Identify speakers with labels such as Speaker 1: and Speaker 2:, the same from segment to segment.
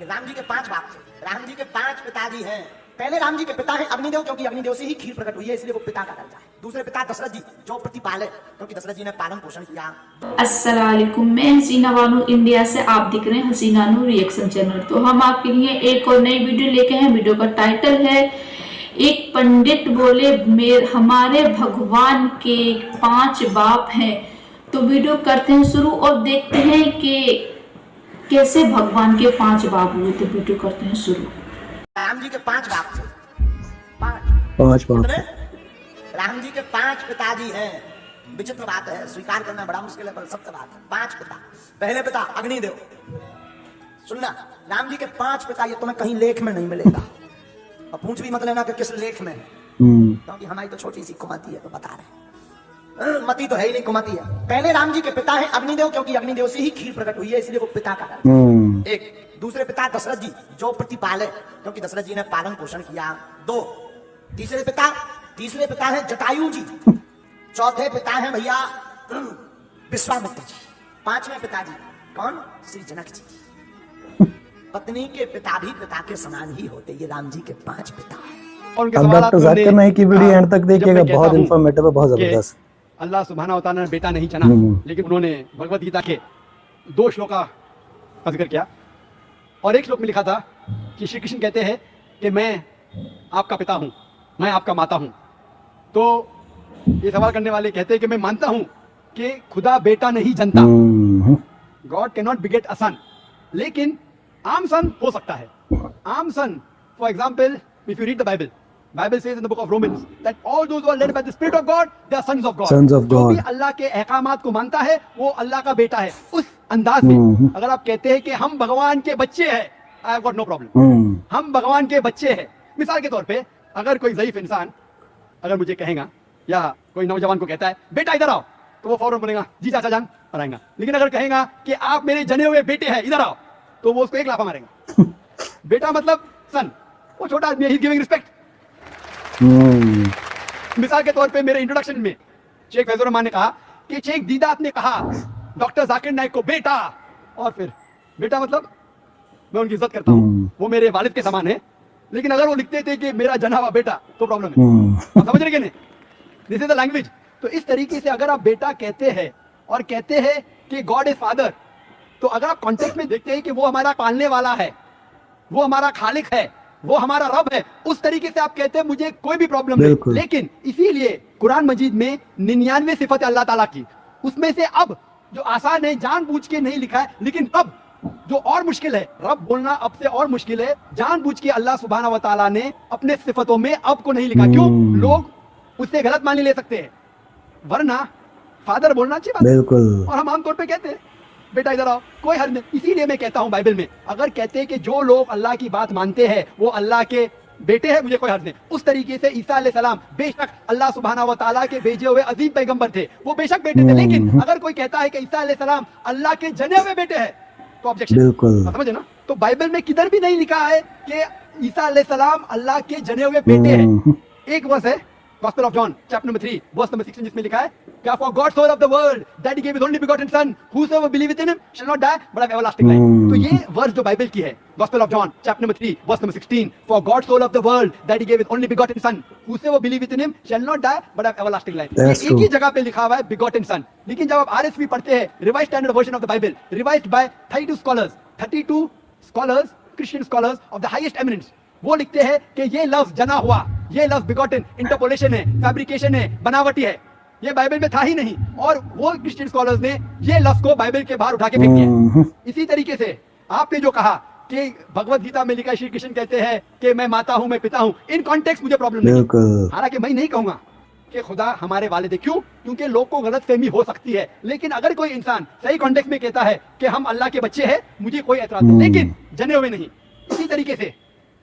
Speaker 1: कि राम जी के 5 बाप थे, राम जी के 5 पिताजी हैं। पहले राम जी के पिता है अग्निदेव, क्योंकि अग्निदेव से ही खीर प्रकट हुई है, इसलिए वो पिता का दर्जा है। दूसरे पिता दशरथ जी, जो प्रतिपालक, क्योंकि दशरथ जी ने पालन पोषण किया।
Speaker 2: अस्सलाम वालेकुम, मैं हसीना बानू इंडिया से। आप दिख रहे हैं हसीना नू रिएक्शन चैनल। तो हम आपके लिए एक और नई वीडियो लेके हैं। वीडियो का टाइटल है एक पंडित बोले हमारे भगवान के 5 बाप हैं। तो वीडियो करते हैं शुरू और देखते हैं कि कैसे भगवान के 5 बाप हुए। तो वीडियो करते हैं शुरू।
Speaker 1: राम जी के 5 बाप थे,
Speaker 3: 5 बाप।
Speaker 1: राम जी के 5 पिताजी हैं। विचित्र बात है, स्वीकार करना बड़ा मुश्किल है, पर सत्य बात है। 5 पिता। पहले पिता अग्निदेव। सुनना, राम जी के 5 पिता, ये तुम्हें कहीं लेख में नहीं मिलेगा। और पूछ भी मत लेना कि किस लेख में है, क्योंकि हमारी तो छोटी सी कुमति है, तो बता रहे। मती तो है ही नहीं, कुमति है। पहले राम जी के पिता है अग्निदेव, क्योंकि अग्निदेव से ही खीर प्रकट हुई है, इसलिए वो पिता का दर्जा। एक। दूसरे पिता दशरथ जी, जो प्रतिपालक, क्योंकि दशरथ जी ने पालन पोषण किया। 2। तीसरे पिता है जटायु जी। चौथे पिता है भैया विश्वामित्र जी। 5वें पिताजी कौन? श्री जनक जी। पत्नी के पिता भी पिता के समान ही होते। ये राम जी के 5 पिता हैं।
Speaker 3: अब डॉक्टर जाकिर नाइक की वीडियो एंड तक देखिएगा, बहुत इंफॉर्मेटिव है, बहुत जबरदस्त।
Speaker 4: अल्लाह सुब्हानहू व तआला ने बेटा नहीं चुना, लेकिन उन्होंने भगवत गीता के 2 श्लोक का जिक्र किया। और एक श्लोक में लिखा था कि श्री कृष्ण कहते हैं कि मैं आपका पिता हूं, मैं आपका माता हूं। तो ये सवाल करने वाले कहते हैं कि मैं मानता हूं कि खुदा बेटा नहीं जनता, God can not beget a son, लेकिन आम सन हो सकता है। आम son, for example, if you read the Bible says in the book of Romans that all those who are led by the Spirit of God, they are sons of God. जो भी अल्लाह के अहकामात को मानता है वो अल्लाह का बेटा है। उस अंदाज में अगर आप कहते हैं कि हम भगवान के बच्चे हैं, I have got no problem. हम भगवान के बच्चे हैं। मिसाल के तौर पे अगर कोई ज़ईफ इंसान अगर मुझे कहेगा या कोई नौजवान को कहता है बेटा इधर आओ, तो वो फौरन बोलेगा जी चाचा जान, और आएगा। लेकिन अगर कहेगा कि आप मेरे जने हुए बेटे हैं, इधर आओ, तो वो उसको एक लाफा मारेगा। बेटा मतलब सन, वो छोटा आदमी है, ही इज गिविंग रिस्पेक्ट। मिसाल के तौर पे मेरे इंट्रोडक्शन में शेख फैजुर रहमान ने कहा कि शेख दीदात ने कहा डॉक्टर जाकिर नाइक को बेटा, और फिर बेटा मतलब मैं उनकी इज्जत करता हूँ, वो मेरे वालिद के समान है। लेकिन अगर वो लिखते थे कि मेरा जना हुआ बेटा, तो प्रॉब्लम है। आप समझ रहे कि नहीं? This is the language. तो इस तरीके से अगर आप बेटा कहते हैं और कहते हैं कि गॉड इज फादर, तो अगर आप कॉन्टेक्स्ट में देखते हैं कि वो हमारा पालने वाला है, वो हमारा खालिक है, वो हमारा रब है, उस तरीके से आप कहते हैं, मुझे कोई भी प्रॉब्लम नहीं। लेकिन इसीलिए कुरान मजीद में 99 सिफत अल्लाह ताला की, उसमें से अब जो आसान है जानबूझ के नहीं लिखा है, लेकिन अब जो और मुश्किल है, रब बोलना अब से और मुश्किल है, जानबूझ के अल्लाह सुब्हानहू व तआला ने अपने सिफतों में अब को नहीं लिखा। क्यों? लोग उससे गलत मान ले सकते हैं, वरना फादर बोलना अच्छी बात है। और हम आमतौर पे कहते हैं बेटा इधर आओ, कोई हर्ज नहीं। इसीलिए मैं कहता हूं बाइबल में अगर कहते हैं कि जो लोग अल्लाह की बात मानते हैं वो अल्लाह के बेटे हैं, मुझे कोई हर्ज नहीं। उस तरीके से ईसा अलैहिस्सलाम बेशक अल्लाह सुब्हानहू व तआला के भेजे हुए अजीम पैगंबर थे, वो बेशक बेटे थे। लेकिन अगर कोई कहता है कि ईसा अलैहिस्सलाम अल्लाह के जने हुए बेटे हैं, तो ऑब्जेक्शन। समझे ना? तो बाइबल में किधर भी नहीं लिखा है कि ईसा अलैहिस्सलाम अल्लाह के जने हुए बेटे हैं। एक वर्स है Gospel of John, chapter number 3, verse number 16, जिसमें लिखा है क्या for God so loved the world that he gave his only begotten son, whosoever believeth in him shall not die but have everlasting life. तो ये verse जो Bible की है, Gospel of John, chapter number 3, verse number 16, for God so loved the world that he gave his only begotten son, whosoever believeth in him shall not die but have everlasting life. एक ही जगह पे लिखा हुआ है begotten son। लेकिन जब आप RSV पढ़ते हैं, Revised Standard Version of the Bible, revised by 32 scholars, Christian scholars of the highest eminence, वो लिखते हैं कि ये लफ्ज जना हुआ, ये लफ्ज बिगॉटन इंटरपोलेशन है, फैब्रिकेशन है, बनावटी है, ये बाइबल में था ही नहीं। और वो क्रिश्चियन स्कॉलर्स ने ये लफ्ज को बाइबल के बाहर उठा के फेंक दिया। इसी तरीके से आपने जो कहा कि भगवत गीता में लिखा है, श्री कृष्ण कहते हैं कि मैं माता हूं, मैं पिता हूं, इन कॉन्टेक्स्ट मुझे प्रॉब्लम नहीं। हालांकि मैं नहीं कहूंगा कि खुदा हमारे वालिद है। क्यों? क्योंकि लोग को गलतफहमी हो सकती है। लेकिन अगर कोई इंसान सही कॉन्टेक्स्ट में कहता है कि हम अल्लाह के बच्चे हैं, मुझे कोई एतराज नहीं, लेकिन जने हुए नहीं। इसी तरीके से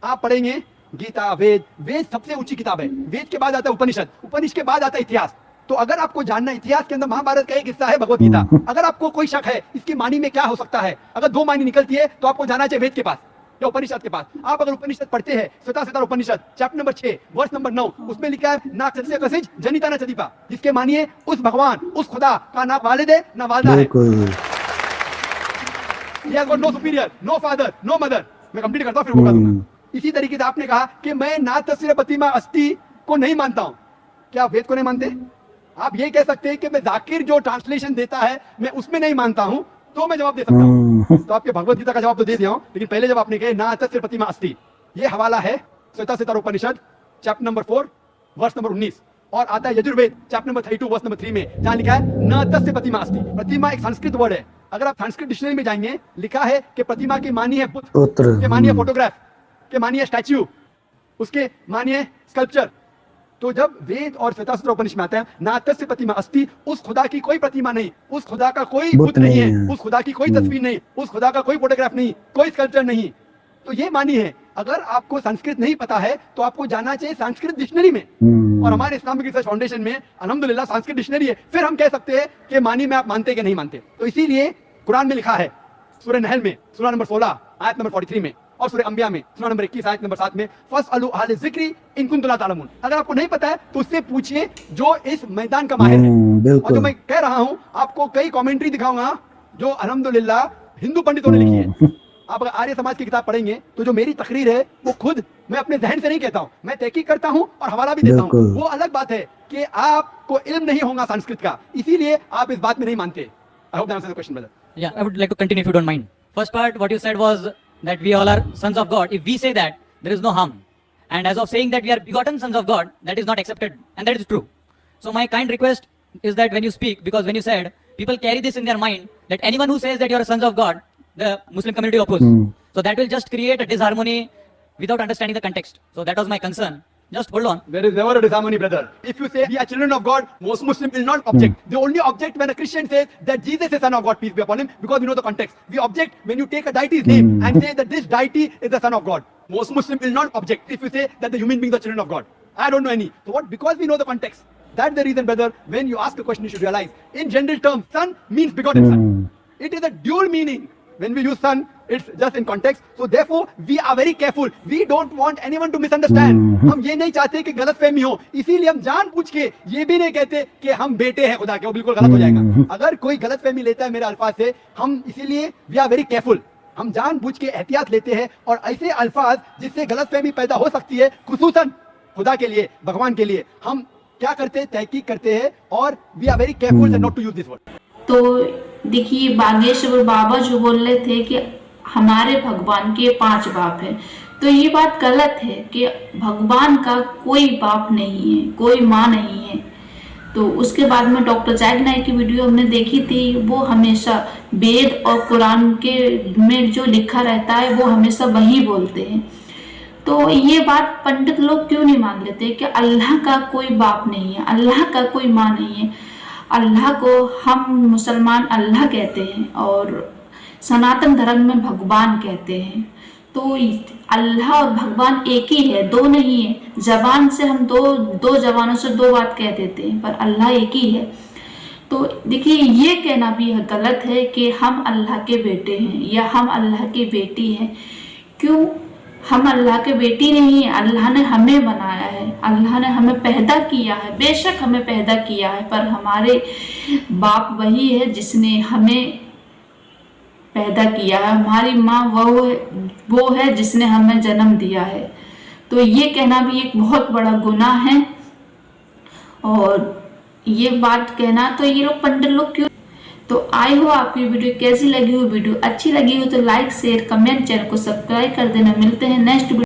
Speaker 4: आप पढ़ेंगे गीता, वेद सबसे ऊंची किताब है। वेद के बाद आता है उपनिषद, उपनिषद के बाद आता है इतिहास। तो अगर आपको जानना, इतिहास के अंदर महाभारत का एक हिस्सा है भगवत गीता। अगर आपको कोई शक है इसकी मानी में क्या हो सकता है, अगर 2 मानी निकलती है, तो आपको जाना चाहिए वेद के पास या उपनिषद के पास। आप अगर उपनिषद पढ़ते हैं, श्वेता उपनिषद चैप्टर नंबर 6 वर्स नंबर 9, उसमें लिखा है ना चलसे कसिज जनिता ना चदीपा, जिसके मानिए उस भगवान, उस खुदा का ना वालिद है ना वालिदा है। he has got no superior, no father, no mother. मैं कंप्लीट करता हूँ फिर वो कर दूंगा। इसी तरीके से आपने कहा कि मैं ना तस्वीर प्रतिमा अस्थि को नहीं मानता हूँ। क्या आप वेद को नहीं मानते? आप ये कह सकते हैं कि मैं जाकिर जो ट्रांसलेशन देता है मैं उसमें नहीं मानता हूँ, तो मैं जवाब दे सकता हूँ। तो आपके भगवत गीता का जवाब तो दे दिया हूँ, लेकिन पहले जब आपने कहे ना तस्वीर प्रतिमा अस्थि, ये हवाला है श्वेताश्वेतर उपनिषद चैप्टर नंबर 4 वर्ष नंबर 19 और आता है यजुर्वेद चैप्टर नंबर 32 वर्ष नंबर 3 में, जहां लिखा है न तस्य प्रतिमा अस्ति। प्रतिमा एक संस्कृत वर्ड है। अगर आप संस्कृत डिक्शनरी में जाएंगे, लिखा है कि प्रतिमा के मानी है पुत्र, के मानी है फोटोग्राफ, के मानी है स्टैच्यू, उसके मानी है स्कल्पचर। तो जब वेद और श्वेताश्वेतर उपनिषद में आता है ना तस्य प्रतिमा अस्ति, उस खुदा की कोई प्रतिमा नहीं, उस खुदा का कोई बुत नहीं है, उस खुदा की कोई तस्वीर नहीं, उस खुदा का कोई फोटोग्राफ नहीं, कोई स्कल्पचर नहीं। तो ये मानी है। अगर आपको संस्कृत नहीं पता है तो आपको जाना चाहिए संस्कृत डिक्शनरी में, और हमारे इस्लामिक रिसर्च फाउंडेशन में अल्हम्दुलिल्लाह संस्कृत डिक्शनरी है। फिर हम कह सकते हैं कि मानी में आप मानते कि नहीं मानते। तो इसीलिए कुरान में लिखा है सूरह नहल में सूरह नंबर 16 आयत नंबर 43 में, और सूरह अंबिया में सूरह नंबर 21 आयत नंबर 7 में, फस्अलू अहले ज़िक्री इन कुंतुम ला तालमून। अगर आपको नहीं पता है तो उससे पूछिए जो इस मैदान का माहिर है। और जो मैं कह रहा हूं, आपको कई कमेंट्री दिखाऊंगा जो अल्हम्दुलिल्लाह हिंदू पंडितों ने लिखी है। आप अगर आर्य समाज की किताब पढ़ेंगे तो जो मेरी तकरीर है वो खुद मैं अपने जहन से नहीं कहता हूँ, मैं तहकीक करता हूँ और हवाला भी देता हूँ। वो अलग बात है कि आपको इल्म नहीं होगा संस्कृत का, इसीलिए आप इस बात में नहीं मानते। I hope that answers the question, brother.
Speaker 5: Yeah, I would like to continue if you don't mind. First part, what you said was that we all are sons of God. If we say that, there is no harm. And as of saying that we are begotten sons of God, that is not accepted, and that is true. So my kind request is that when you speak, because when you said, people carry this in their mind, that anyone who says that you are sons of God, the Muslim community oppose. So that will just create a disharmony without understanding the context. So that was my concern. Just hold on.
Speaker 4: There is never a disharmony, brother. If you say we are children of God, most Muslims will not object. They only object when a Christian says that Jesus is son of God, peace be upon him, because we know the context. We object when you take a deity's name and say that this deity is the son of God. Most Muslims will not object if you say that the human beings are children of God. I don't know any. So what? Because we know the context. That's the reason, brother, when you ask a question, you should realize, in general terms, son means begotten son. It is a dual meaning. When we use son, it's just in context. So therefore, we are very careful. We don't want anyone to misunderstand. हम ये नहीं चाहते कि गलतफहमी हो, इसीलिए हम जानबूझ के ये भी नहीं कहते कि हम बेटे हैं खुदा के, वो बिल्कुल गलत हो जाएगा। अगर कोई गलतफहमी लेता है मेरे अल्फाज से, हम इसीलिए we are very careful. हम जानबूझ के एहतियात लेते हैं और ऐसे अल्फाज जिससे गलतफहमी पैदा हो सकती है, खुसूसन खुदा के लिए, भगवान के लिए, हम क्या करते हैं, तहकीक करते हैं और we are very careful not to use this word.
Speaker 2: तो देखिए बागेश्वर बाबा जो बोल रहे थे कि हमारे भगवान के 5 बाप हैं, तो ये बात गलत है कि भगवान का कोई बाप नहीं है, कोई माँ नहीं है। तो उसके बाद में डॉक्टर जाकिर नाइक की वीडियो हमने देखी थी, वो हमेशा वेद और कुरान के में जो लिखा रहता है वो हमेशा वही बोलते हैं। तो ये बात पंडित लोग क्यों नहीं मान लेते कि अल्लाह का कोई बाप नहीं है, अल्लाह का कोई माँ नहीं है। अल्लाह को हम मुसलमान अल्लाह कहते हैं और सनातन धर्म में भगवान कहते हैं। तो अल्लाह और भगवान एक ही है, दो नहीं है। जबान से हम दो जबानों से 2 बात कह देते हैं, पर अल्लाह एक ही है। तो देखिए ये कहना भी गलत है कि हम अल्लाह के बेटे हैं या हम अल्लाह की बेटी हैं। क्यों? हम अल्लाह के बेटी नहीं है, अल्लाह ने हमें बनाया है, अल्लाह ने हमें पैदा किया है। बेशक हमें पैदा किया है, पर हमारे बाप वही है जिसने हमें पैदा किया है। हमारी माँ वो है जिसने हमें जन्म दिया है। तो ये कहना भी एक बहुत बड़ा गुनाह है। और ये बात कहना तो ये लोग पंडित लोग क्यों। तो आई हो आपकी वीडियो कैसी लगी हो, वीडियो अच्छी लगी हो तो लाइक शेयर कमेंट, चैनल को सब्सक्राइब कर देना। मिलते हैं नेक्स्ट वीडियो।